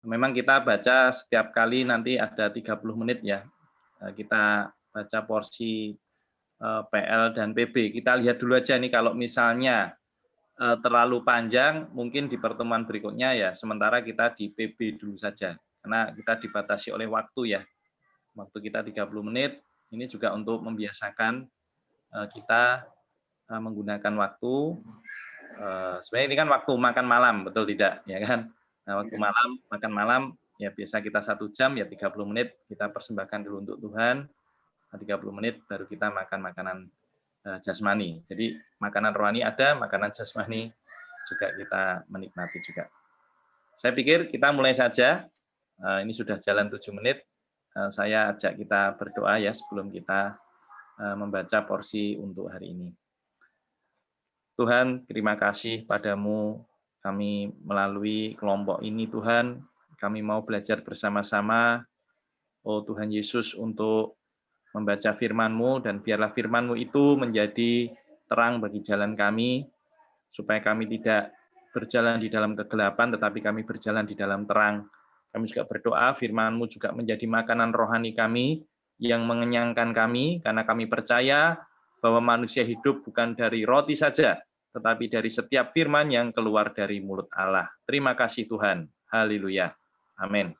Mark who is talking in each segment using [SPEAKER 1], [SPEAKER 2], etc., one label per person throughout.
[SPEAKER 1] Memang kita baca setiap kali nanti ada 30 menit ya. Kita baca porsi PL dan PB. Kita lihat dulu aja nih kalau misalnya terlalu panjang, mungkin di pertemuan berikutnya ya, sementara kita di PB dulu saja. Karena kita dibatasi oleh waktu ya. Waktu kita 30 menit, ini juga untuk membiasakan kita menggunakan waktu. Sebenarnya ini kan waktu makan malam, betul tidak? Ya kan? Nah, waktu malam, makan malam, ya biasa kita 1 jam, ya 30 menit kita persembahkan dulu untuk Tuhan. 30 menit baru kita makan makanan jasmani. Jadi makanan rohani ada, makanan jasmani juga kita menikmati juga. Saya pikir kita mulai saja. Ini sudah jalan 7 menit. Saya ajak kita berdoa ya sebelum kita membaca porsi untuk hari ini. Tuhan, terima kasih padamu. Kami melalui kelompok ini, Tuhan, kami mau belajar bersama-sama, oh Tuhan Yesus, untuk membaca firman-Mu, dan biarlah firman-Mu itu menjadi terang bagi jalan kami, supaya kami tidak berjalan di dalam kegelapan, tetapi kami berjalan di dalam terang. Kami juga berdoa, firman-Mu juga menjadi makanan rohani kami, yang mengenyangkan kami, karena kami percaya bahwa manusia hidup bukan dari roti saja, tetapi dari setiap firman yang keluar dari mulut Allah. Terima kasih Tuhan. Haleluya. Amin.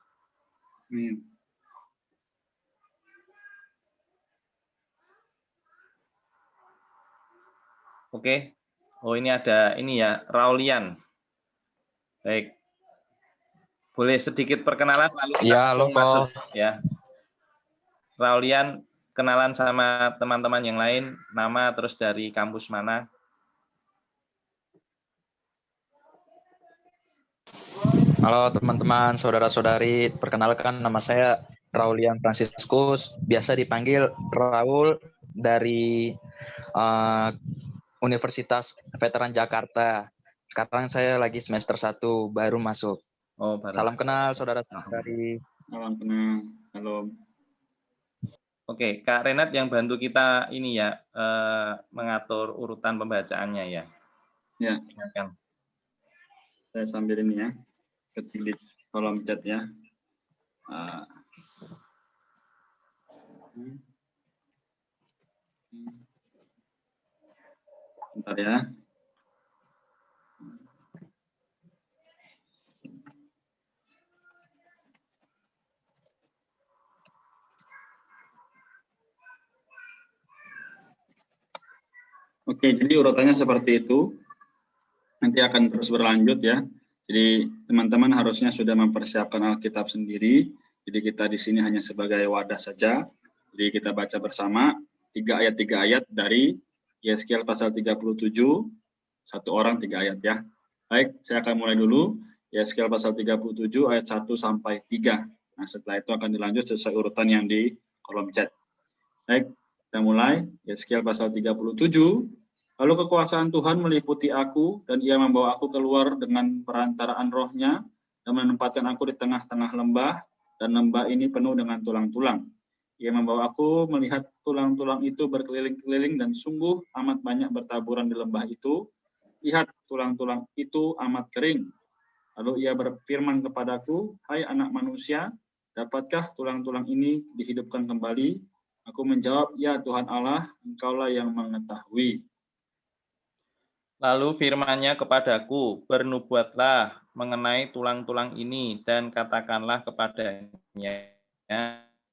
[SPEAKER 1] Oke. Oh, ini ada ini ya, Raulian. Baik. Boleh sedikit perkenalan lalu kita langsung masuk ya. Raulian, kenalan sama teman-teman yang lain, nama terus dari kampus mana?
[SPEAKER 2] Halo teman-teman, saudara-saudari, perkenalkan nama saya Raulian Franciscus, biasa dipanggil Raul dari Universitas Veteran Jakarta. Sekarang saya lagi semester 1, baru masuk.
[SPEAKER 1] Oh, baru
[SPEAKER 2] Salam
[SPEAKER 1] masuk.
[SPEAKER 2] kenal saudara-saudari.
[SPEAKER 3] Salam kenal. Halo.
[SPEAKER 1] Oke, Kak Renat yang bantu kita ini ya, mengatur urutan pembacaannya ya.
[SPEAKER 3] Ya.
[SPEAKER 1] Silakan.
[SPEAKER 3] Saya sambil ini ya, ketik di kolom chat ya. Bentar ya. Oke, jadi urutannya seperti itu. Nanti akan terus berlanjut ya. Jadi teman-teman harusnya sudah mempersiapkan Alkitab sendiri. Jadi kita di sini hanya sebagai wadah saja. Jadi kita baca bersama 3 ayat dari Yeskiel pasal 37, 1 orang 3 ayat ya. Baik, saya akan mulai dulu. Yeskiel pasal 37 ayat 1 sampai 3. Nah, setelah itu akan dilanjut sesuai urutan yang di kolom chat. Baik, kita mulai. Yeskiel pasal 37. Lalu kekuasaan Tuhan meliputi aku, dan ia membawa aku keluar dengan perantaraan rohnya, dan menempatkan aku di tengah-tengah lembah, dan lembah ini penuh dengan tulang-tulang. Ia membawa aku melihat tulang-tulang itu berkeliling-keliling, dan sungguh amat banyak bertaburan di lembah itu. Lihat, tulang-tulang itu amat kering. Lalu ia berfirman kepadaku, hai anak manusia, dapatkah tulang-tulang ini dihidupkan kembali? Aku menjawab, ya Tuhan Allah, Engkaulah yang mengetahui.
[SPEAKER 1] Lalu firman-Nya kepadaku, bernubuatlah mengenai tulang-tulang ini, dan katakanlah kepadanya,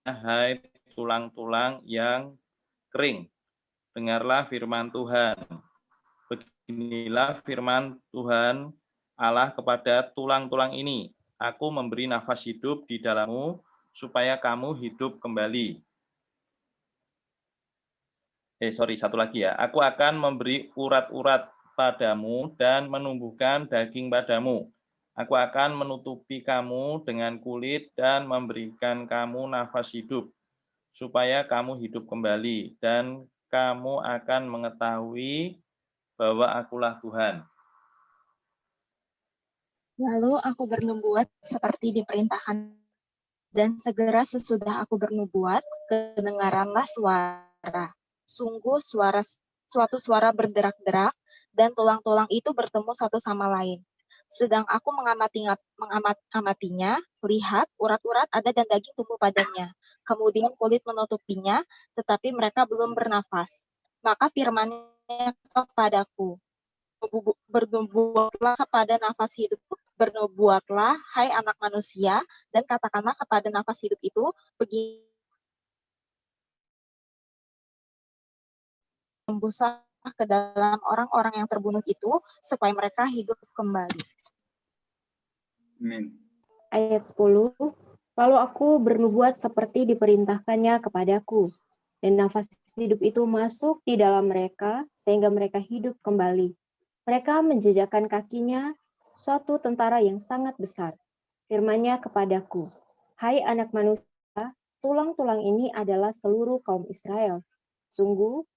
[SPEAKER 1] hai tulang-tulang yang kering, dengarlah firman Tuhan. Beginilah firman Tuhan Allah kepada tulang-tulang ini, aku memberi nafas hidup di dalammu, supaya kamu hidup kembali. Satu lagi ya, aku akan memberi urat-urat padamu dan menumbuhkan daging padamu. Aku akan menutupi kamu dengan kulit dan memberikan kamu nafas hidup, supaya kamu hidup kembali, dan kamu akan mengetahui bahwa akulah Tuhan.
[SPEAKER 4] Lalu aku bernubuat seperti diperintahkan, dan segera sesudah aku bernubuat, kedengaranlah suara. Sungguh suatu suara berderak-derak, dan tulang-tulang itu bertemu satu sama lain. Sedang aku mengamatinya, lihat urat-urat ada dan daging tumbuh padanya. Kemudian kulit menutupinya, tetapi mereka belum bernafas. Maka firman-Nya kepadaku, bernubuatlah kepada nafas hidup, bernubuatlah, hai anak manusia, dan katakanlah kepada nafas hidup itu, begini, membusah ke dalam orang-orang yang terbunuh itu, supaya mereka hidup kembali.
[SPEAKER 3] Amin.
[SPEAKER 5] Ayat 10, lalu aku bernubuat seperti diperintahkannya kepadaku, dan nafas hidup itu masuk di dalam mereka, sehingga mereka hidup kembali. Mereka menjejakkan kakinya, suatu tentara yang sangat besar. Firman-Nya kepadaku, hai anak manusia, tulang-tulang ini adalah seluruh kaum Israel. Sungguh,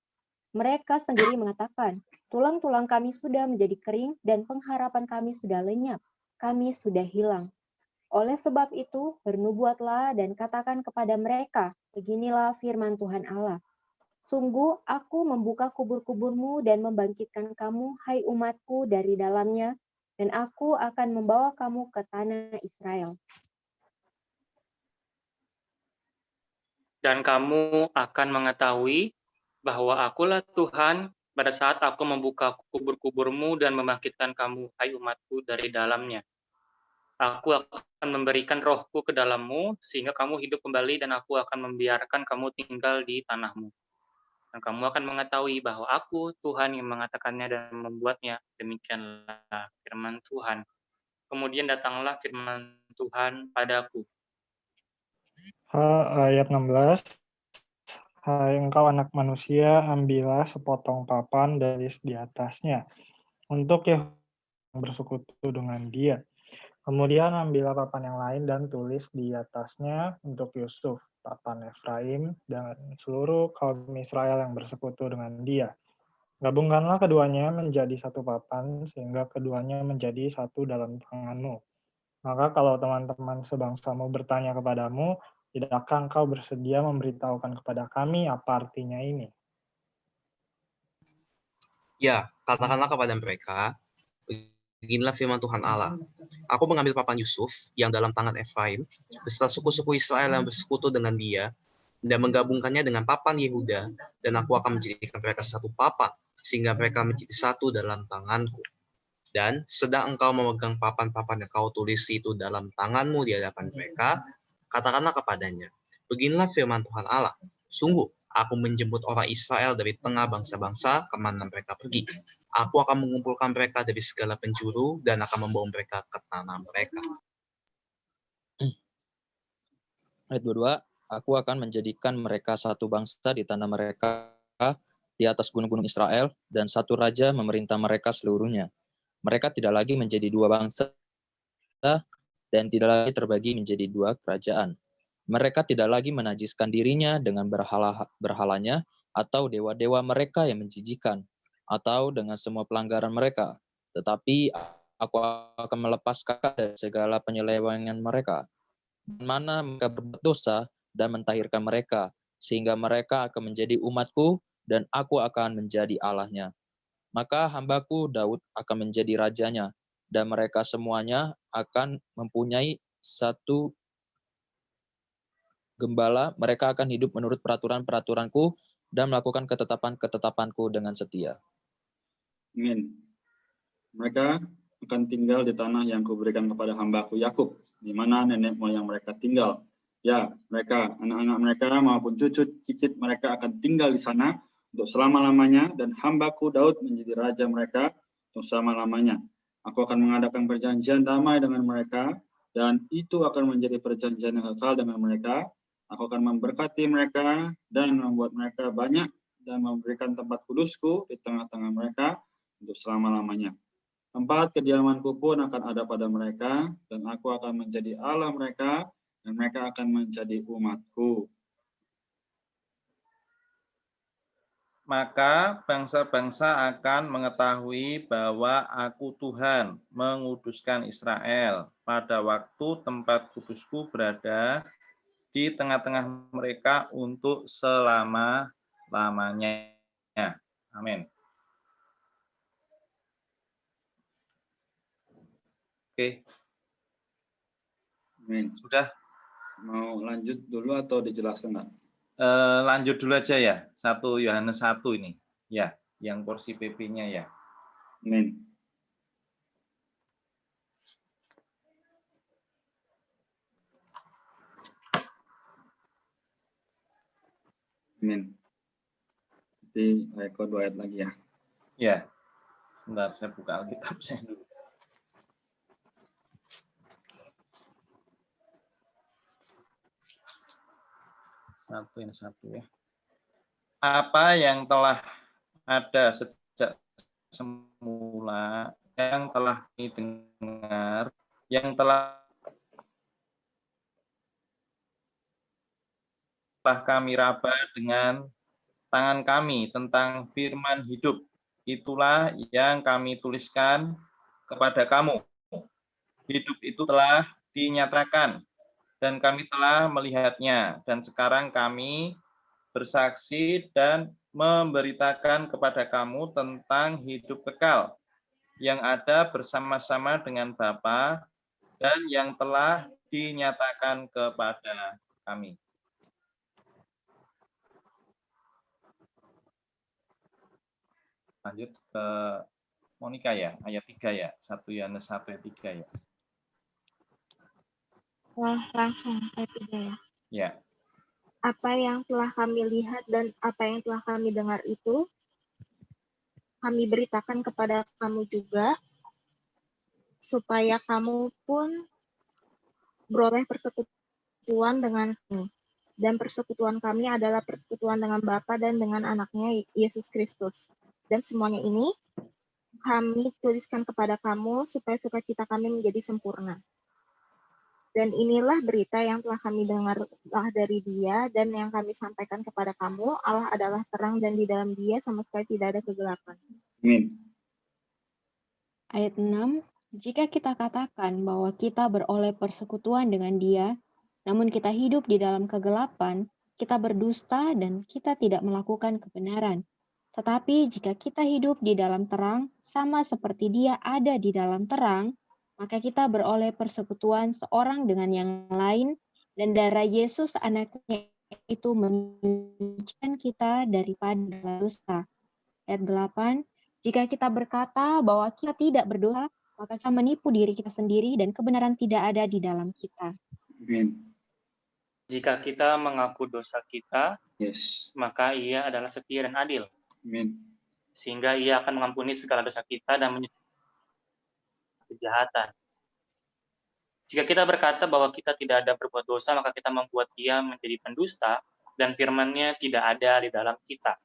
[SPEAKER 5] mereka sendiri mengatakan, tulang-tulang kami sudah menjadi kering dan pengharapan kami sudah lenyap. Kami sudah hilang. Oleh sebab itu, bernubuatlah dan katakan kepada mereka, beginilah firman Tuhan Allah. Sungguh, aku membuka kubur-kuburmu dan membangkitkan kamu, hai umatku, dari dalamnya, dan aku akan membawa kamu ke tanah Israel.
[SPEAKER 6] Dan kamu akan mengetahui bahwa akulah Tuhan pada saat aku membuka kubur-kuburmu dan membangkitkan kamu, hai umatku, dari dalamnya. Aku akan memberikan rohku ke dalammu, sehingga kamu hidup kembali, dan aku akan membiarkan kamu tinggal di tanahmu. Dan kamu akan mengetahui bahwa aku Tuhan yang mengatakannya dan membuatnya. Demikianlah firman Tuhan. Kemudian datanglah firman Tuhan padaku.
[SPEAKER 7] Ayat 16, hai engkau anak manusia, ambillah sepotong papan dari di atasnya, untuk yang bersekutu dengan dia. Kemudian ambillah papan yang lain dan tulis di atasnya untuk Yusuf, papan Efraim, dan seluruh kaum Israel yang bersekutu dengan dia. Gabungkanlah keduanya menjadi satu papan, sehingga keduanya menjadi satu dalam tanganmu. Maka kalau teman-teman sebangsamu bertanya kepadamu, tidakkah engkau bersedia memberitahukan kepada kami apa artinya ini?
[SPEAKER 8] Ya, katakanlah kepada mereka, beginilah firman Tuhan Allah. Aku mengambil papan Yusuf yang dalam tangan Efraim, beserta suku-suku Israel yang bersekutu dengan dia, dan menggabungkannya dengan papan Yehuda, dan aku akan menjadikan mereka satu papan, sehingga mereka menjadi satu dalam tanganku. Dan sedang engkau memegang papan-papan yang kau tulis itu dalam tanganmu di hadapan mereka, katakanlah kepadanya, beginilah firman Tuhan Allah. Sungguh, aku menjemput orang Israel dari tengah bangsa-bangsa kemana mereka pergi. Aku akan mengumpulkan mereka dari segala penjuru dan akan membawa mereka ke tanah mereka.
[SPEAKER 2] Ayat 22, aku akan menjadikan mereka satu bangsa di tanah mereka di atas gunung-gunung Israel, dan satu raja memerintah mereka seluruhnya. Mereka tidak lagi menjadi dua bangsa dan tidak lagi terbagi menjadi dua kerajaan. Mereka tidak lagi menajiskan dirinya dengan berhalanya atau dewa-dewa mereka yang menjijikan, atau dengan semua pelanggaran mereka. Tetapi aku akan melepas kakak dari segala penyelewengan mereka, mana mereka berbuat dosa, dan mentahirkan mereka, sehingga mereka akan menjadi umatku, dan aku akan menjadi Allahnya. Maka hambaku Daud akan menjadi rajanya, dan mereka semuanya akan mempunyai satu gembala. Mereka akan hidup menurut peraturan-peraturanku dan melakukan ketetapan-ketetapanku dengan setia.
[SPEAKER 3] Amin. Mereka akan tinggal di tanah yang kuberikan kepada hambaku Yakub, di mana nenek moyang mereka tinggal. Ya, mereka, anak-anak mereka maupun cucu cicit mereka akan tinggal di sana untuk selama-lamanya, dan hambaku Daud menjadi raja mereka untuk selama-lamanya. Aku akan mengadakan perjanjian damai dengan mereka, dan itu akan menjadi perjanjian yang kekal dengan mereka. Aku akan memberkati mereka dan membuat mereka banyak dan memberikan tempat kudusku di tengah-tengah mereka untuk selama-lamanya. Tempat kediamanku pun akan ada pada mereka, dan aku akan menjadi Allah mereka, dan mereka akan menjadi umatku.
[SPEAKER 1] Maka bangsa-bangsa akan mengetahui bahwa aku Tuhan menguduskan Israel pada waktu tempat kudusku berada di tengah-tengah mereka untuk selama-lamanya. Amin. Oke,
[SPEAKER 3] Amin.
[SPEAKER 1] sudah.
[SPEAKER 3] Mau lanjut dulu atau dijelaskan nggak?
[SPEAKER 1] Lanjut dulu aja ya, 1 Yohanes 1 ini. Ya, yang porsi PP-nya ya.
[SPEAKER 3] Amin. Amin. Jadi Eko 2 ayat lagi ya.
[SPEAKER 1] Ya, sebentar saya buka Alkitab saya dulu. Satu ya. Apa yang telah ada sejak semula, yang telah didengar, yang telah kami raba dengan tangan kami tentang firman hidup, itulah yang kami tuliskan kepada kamu. Hidup itu telah dinyatakan dan kami telah melihatnya, dan sekarang kami bersaksi dan memberitakan kepada kamu tentang hidup kekal yang ada bersama-sama dengan Bapa dan yang telah dinyatakan kepada kami. Lanjut ke Monica ya, ayat 3 ya, 1 Yohanes 1 ayat 3 ya.
[SPEAKER 4] Langsung ayat 3 ya.
[SPEAKER 1] Ya.
[SPEAKER 4] Apa yang telah kami lihat dan apa yang telah kami dengar itu, kami beritakan kepada kamu juga, supaya kamu pun beroleh persekutuan dengan kami. Dan persekutuan kami adalah persekutuan dengan Bapa dan dengan anaknya Yesus Kristus. Dan semuanya ini kami tuliskan kepada kamu supaya sukacita kami menjadi sempurna. Dan inilah berita yang telah kami dengar dari Dia dan yang kami sampaikan kepada kamu, Allah adalah terang dan di dalam Dia sama sekali tidak ada kegelapan.
[SPEAKER 3] Amin.
[SPEAKER 5] Ayat 6, jika kita katakan bahwa kita beroleh persekutuan dengan Dia, namun kita hidup di dalam kegelapan, kita berdusta dan kita tidak melakukan kebenaran. Tetapi jika kita hidup di dalam terang, sama seperti Dia ada di dalam terang, maka kita beroleh persekutuan seorang dengan yang lain, dan darah Yesus anaknya itu menyucikan kita daripada dosa. Ayat 8, jika kita berkata bahwa kita tidak berdosa, maka kita menipu diri kita sendiri dan kebenaran tidak ada di dalam kita.
[SPEAKER 3] Amin.
[SPEAKER 6] Jika kita mengaku dosa kita,
[SPEAKER 3] Yes.
[SPEAKER 6] maka Ia adalah setia dan adil,
[SPEAKER 3] Amin.
[SPEAKER 6] sehingga Ia akan mengampuni segala dosa kita dan menyucikan kejahatan. Jika kita berkata bahwa kita tidak ada berbuat dosa, maka kita membuat Dia menjadi pendusta dan firman-Nya tidak ada di dalam kita.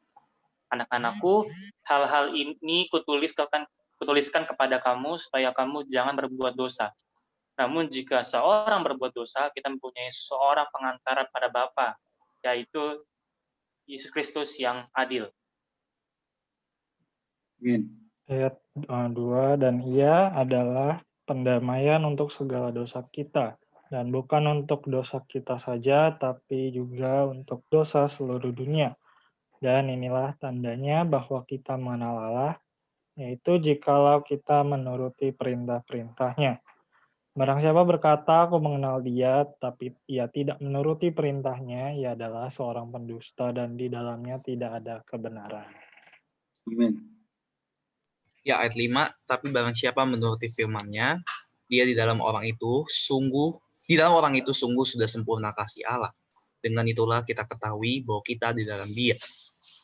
[SPEAKER 6] Anak-anakku, hal-hal ini kutuliskan kepada kamu supaya kamu jangan berbuat dosa. Namun jika seorang berbuat dosa, kita mempunyai seorang pengantara pada Bapa, yaitu Yesus Kristus yang adil.
[SPEAKER 3] Amin.
[SPEAKER 7] Ayat 2, dan Ia adalah pendamaian untuk segala dosa kita, dan bukan untuk dosa kita saja, tapi juga untuk dosa seluruh dunia. Dan inilah tandanya bahwa kita mengenal Allah, yaitu jikalau kita menuruti perintah-perintah-Nya. Barang siapa berkata, aku mengenal Dia, tapi ia tidak menuruti perintah-Nya, ia adalah seorang pendusta dan di dalamnya tidak ada kebenaran.
[SPEAKER 3] Amin.
[SPEAKER 8] Ya, ayat 5, tapi barang siapa menuruti firman-Nya, dia di dalam orang itu sungguh sudah sempurna kasih Allah. Dengan itulah kita ketahui bahwa kita di dalam Dia.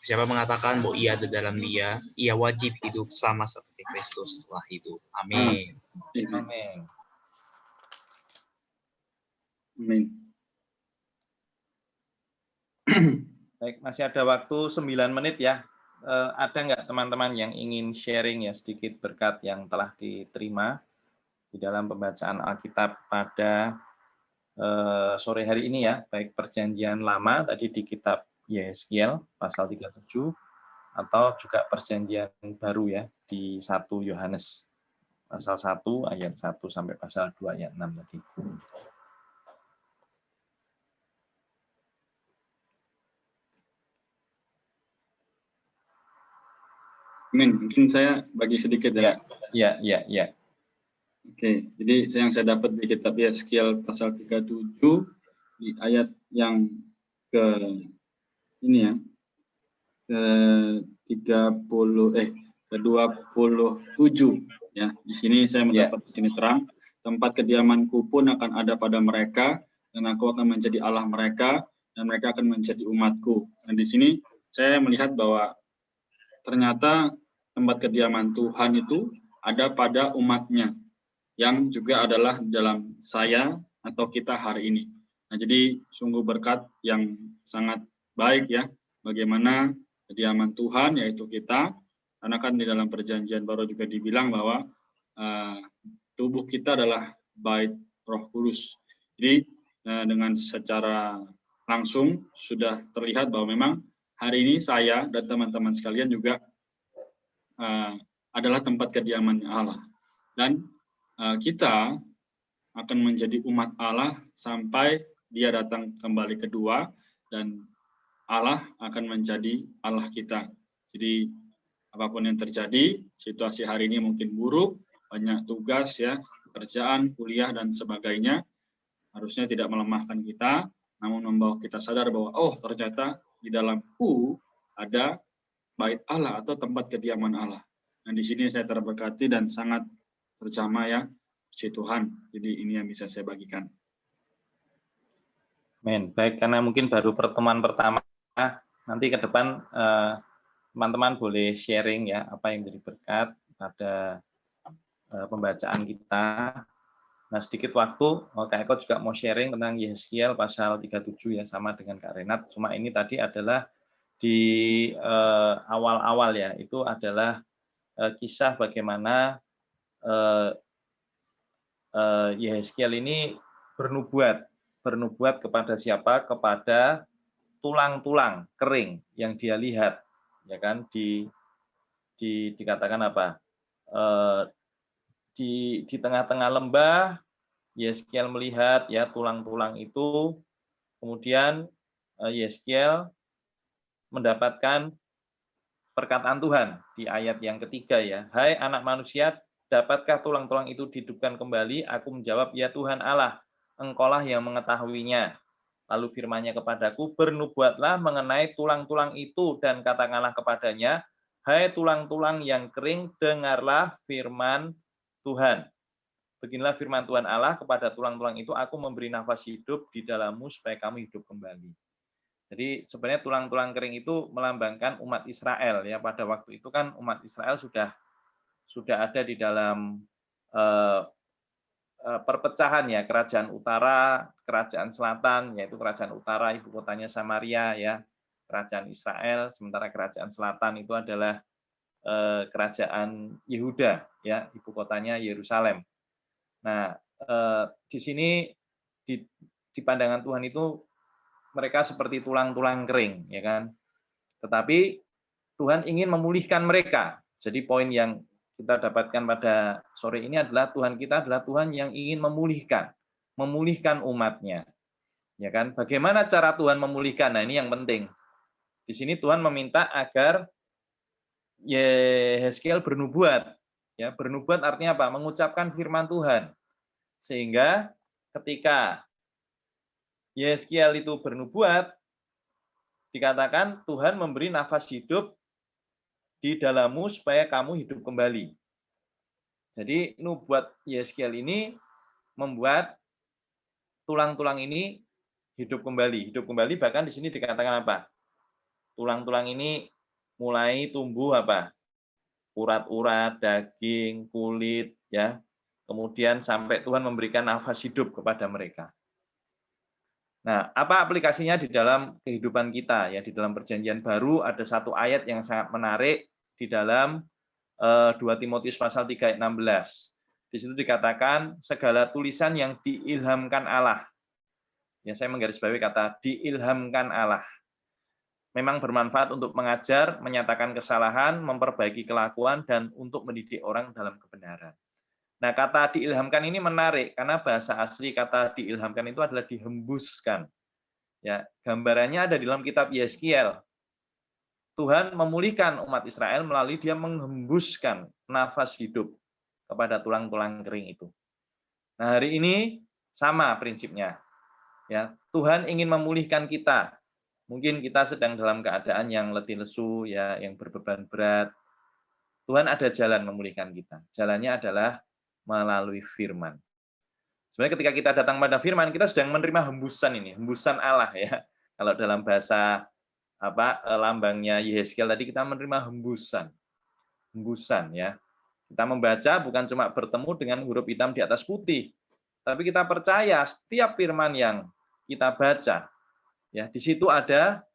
[SPEAKER 8] Siapa mengatakan bahwa ia di dalam Dia, ia wajib hidup sama seperti Kristus telah hidup. Amin.
[SPEAKER 1] Amin.
[SPEAKER 3] Amin.
[SPEAKER 1] Baik, masih ada waktu 9 menit ya. Ada nggak teman-teman yang ingin sharing ya sedikit berkat yang telah diterima di dalam pembacaan Alkitab pada sore hari ini ya, baik perjanjian lama tadi di kitab Yeskiel pasal 37 atau juga perjanjian baru ya di 1 Yohanes pasal 1 ayat 1 sampai pasal 2 ayat 6 tadi.
[SPEAKER 3] Amin. Mungkin saya bagi sedikit ya.
[SPEAKER 1] Ya.
[SPEAKER 3] Oke, jadi yang saya dapat di kitab Yeskiel pasal 37 di ayat yang ke ini ya, ke 27 ya. Di sini saya mendapat di sini terang, tempat kediamanku pun akan ada pada mereka dan aku akan menjadi Allah mereka dan mereka akan menjadi umatku. Dan di sini saya melihat bahwa ternyata tempat kediaman Tuhan itu ada pada umatnya, yang juga adalah dalam saya atau kita hari ini. Nah, jadi sungguh berkat yang sangat baik ya, bagaimana kediaman Tuhan yaitu kita, karena kan di dalam perjanjian baru juga dibilang bahwa tubuh kita adalah bait Roh Kudus. Jadi dengan secara langsung sudah terlihat bahwa memang hari ini saya dan teman-teman sekalian juga adalah tempat kediaman Allah. Dan kita akan menjadi umat Allah sampai Dia datang kembali kedua, dan Allah akan menjadi Allah kita. Jadi apapun yang terjadi, situasi hari ini mungkin buruk, banyak tugas ya, pekerjaan, kuliah dan sebagainya, harusnya tidak melemahkan kita, namun membawa kita sadar bahwa oh ternyata di dalamku ada bait Allah atau tempat kediaman Allah. Dan di sini saya terberkati dan sangat terjamah ya, puji Tuhan. Jadi ini yang bisa saya bagikan.
[SPEAKER 1] Amin. Baik, karena mungkin baru pertemuan pertama, nanti ke depan teman-teman boleh sharing ya apa yang jadi berkat pada pembacaan kita. Nah, sedikit waktu, Kak Eko juga mau sharing tentang Yeskiel pasal 37 ya, sama dengan Kak Renat. Cuma ini tadi adalah di awal-awal ya, itu adalah kisah bagaimana Yeskiel ini bernubuat kepada siapa? Kepada tulang-tulang kering yang dia lihat, ya kan? Dikatakan apa? Di tengah-tengah lembah, Yeskiel melihat ya tulang-tulang itu, kemudian Yeskiel mendapatkan perkataan Tuhan di ayat yang ketiga ya. Hai anak manusia, dapatkah tulang-tulang itu dihidupkan kembali? Aku menjawab, ya Tuhan Allah, Engkaulah yang mengetahuinya. Lalu firman-Nya kepadaku, bernubuatlah mengenai tulang-tulang itu dan katakanlah kepadanya, hai tulang-tulang yang kering, dengarlah firman Tuhan. Beginilah firman Tuhan Allah kepada tulang-tulang itu, aku memberi nafas hidup di dalammu supaya kamu hidup kembali. Jadi sebenarnya tulang-tulang kering itu melambangkan umat Israel ya. Pada waktu itu kan umat Israel sudah ada di dalam perpecahan ya, kerajaan utara, kerajaan selatan, yaitu kerajaan utara ibu kotanya Samaria ya, kerajaan Israel, sementara kerajaan selatan itu adalah kerajaan Yehuda ya, ibu kotanya Yerusalem. Nah, di sini di pandangan Tuhan itu mereka seperti tulang-tulang kering ya kan. Tetapi Tuhan ingin memulihkan mereka. Jadi poin yang kita dapatkan pada sore ini adalah Tuhan kita adalah Tuhan yang ingin memulihkan umatnya. Ya kan? Bagaimana cara Tuhan memulihkan? Nah, ini yang penting. Di sini Tuhan meminta agar Yeskiel bernubuat. Ya, bernubuat artinya apa? Mengucapkan firman Tuhan. Sehingga ketika Yeskiel itu bernubuat, dikatakan Tuhan memberi nafas hidup di dalammu supaya kamu hidup kembali. Jadi nubuat Yeskiel ini membuat tulang-tulang ini hidup kembali. Hidup kembali bahkan di sini dikatakan apa? Tulang-tulang ini mulai tumbuh apa? Urat-urat, daging, kulit, ya. Kemudian sampai Tuhan memberikan nafas hidup kepada mereka. Nah, apa aplikasinya di dalam kehidupan kita? Ya, di dalam Perjanjian Baru ada satu ayat yang sangat menarik di dalam 2 Timotius pasal 3 ayat 16. Di situ dikatakan segala tulisan yang diilhamkan Allah. Ya, saya menggarisbawahi kata diilhamkan Allah. Memang bermanfaat untuk mengajar, menyatakan kesalahan, memperbaiki kelakuan, dan untuk mendidik orang dalam kebenaran. Nah, kata diilhamkan ini menarik karena bahasa asli kata diilhamkan itu adalah dihembuskan. Ya, gambarannya ada di dalam kitab Yeskiel. Tuhan memulihkan umat Israel melalui dia menghembuskan nafas hidup kepada tulang-tulang kering itu. Nah, hari ini sama prinsipnya. Ya, Tuhan ingin memulihkan kita. Mungkin kita sedang dalam keadaan yang letih lesu, ya, yang berbeban berat. Tuhan ada jalan memulihkan kita. Jalannya adalah melalui firman. Sebenarnya ketika kita datang pada firman, kita sedang menerima hembusan ini, hembusan Allah ya. Kalau dalam bahasa lambangnya Yehezkiel tadi, kita menerima hembusan. Hembusan ya. Kita membaca bukan cuma bertemu dengan huruf hitam di atas putih, tapi kita percaya setiap firman yang kita baca, ya di situ ada,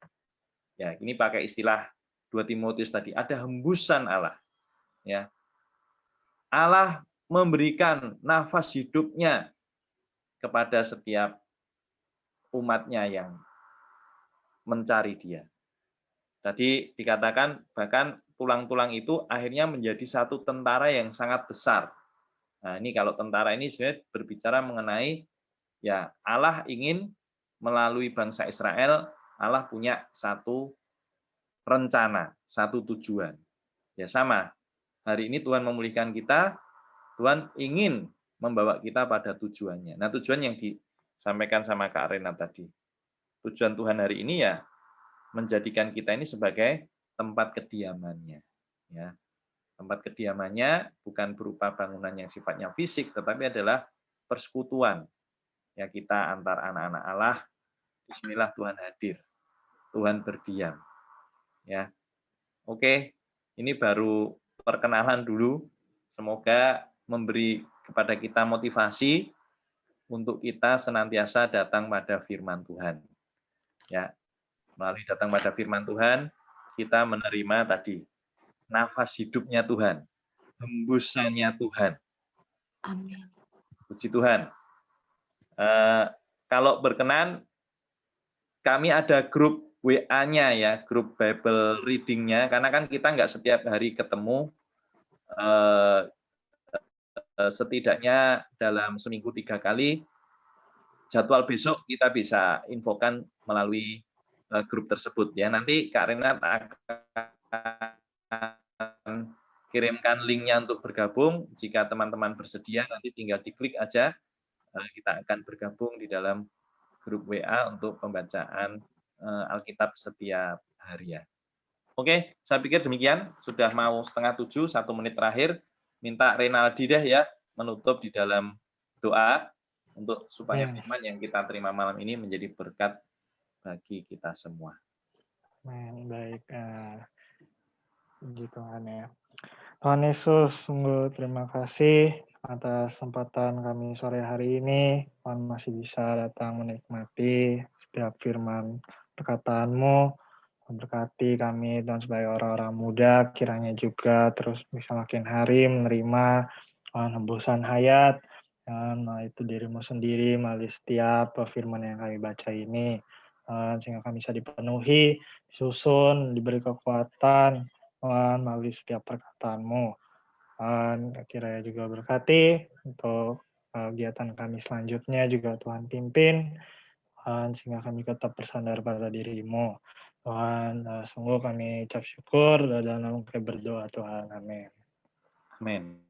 [SPEAKER 1] ya ini pakai istilah 2 Timotius tadi, ada hembusan Allah. Ya, Allah memberikan nafas hidupnya kepada setiap umatnya yang mencari Dia. Tadi dikatakan bahkan tulang-tulang itu akhirnya menjadi satu tentara yang sangat besar. Nah, ini kalau tentara ini sebenarnya berbicara mengenai ya Allah ingin melalui bangsa Israel, Allah punya satu rencana, satu tujuan. Ya sama. Hari ini Tuhan memulihkan kita, Tuhan ingin membawa kita pada tujuannya. Nah, tujuan yang disampaikan sama Kak Rena tadi. Tujuan Tuhan hari ini ya menjadikan kita ini sebagai tempat kediamannya. Ya. Tempat kediamannya bukan berupa bangunan yang sifatnya fisik, tetapi adalah persekutuan. Ya, kita antar anak-anak Allah, disinilah Tuhan hadir. Tuhan berdiam. Ya. Oke, ini baru perkenalan dulu. Semoga memberi kepada kita motivasi untuk kita senantiasa datang pada firman Tuhan. Ya. Melalui datang pada firman Tuhan, kita menerima tadi nafas hidupnya Tuhan, hembusannya Tuhan.
[SPEAKER 5] Amin.
[SPEAKER 1] Puji Tuhan. Kalau berkenan, kami ada grup WA-nya ya, grup Bible reading-nya, karena kan kita nggak setiap hari ketemu, setidaknya dalam seminggu 3 kali. Jadwal besok kita bisa infokan melalui grup tersebut ya. Nanti Kak Renat akan kirimkan linknya untuk bergabung. Jika teman-teman bersedia, nanti tinggal diklik aja. Kita akan bergabung di dalam grup WA untuk pembacaan Alkitab setiap hari ya. Oke, saya pikir demikian. Sudah mau 6:30, 1 menit terakhir. Minta Renaldi deh ya menutup di dalam doa untuk supaya firman yang kita terima malam ini menjadi berkat bagi kita semua.
[SPEAKER 7] Baik, puji Tuhan ya. Tuhan Yesus, sungguh terima kasih atas kesempatan kami sore hari ini. Tuhan masih bisa datang menikmati setiap firman perkataan-Mu. Memberkati kami dan sebagai orang-orang muda, kiranya juga terus bisa makin hari menerima hembusan hayat, dan itu diri-Mu sendiri melalui setiap firman yang kami baca ini, sehingga kami bisa dipenuhi, disusun, diberi kekuatan melalui setiap perkataan-Mu. Kiranya juga berkati untuk kegiatan kami selanjutnya juga Tuhan pimpin, sehingga kami tetap bersandar pada diri-Mu. Tuhan, sungguh kami ucap syukur dan dalam kami berdoa Tuhan. Amin.
[SPEAKER 1] Amin.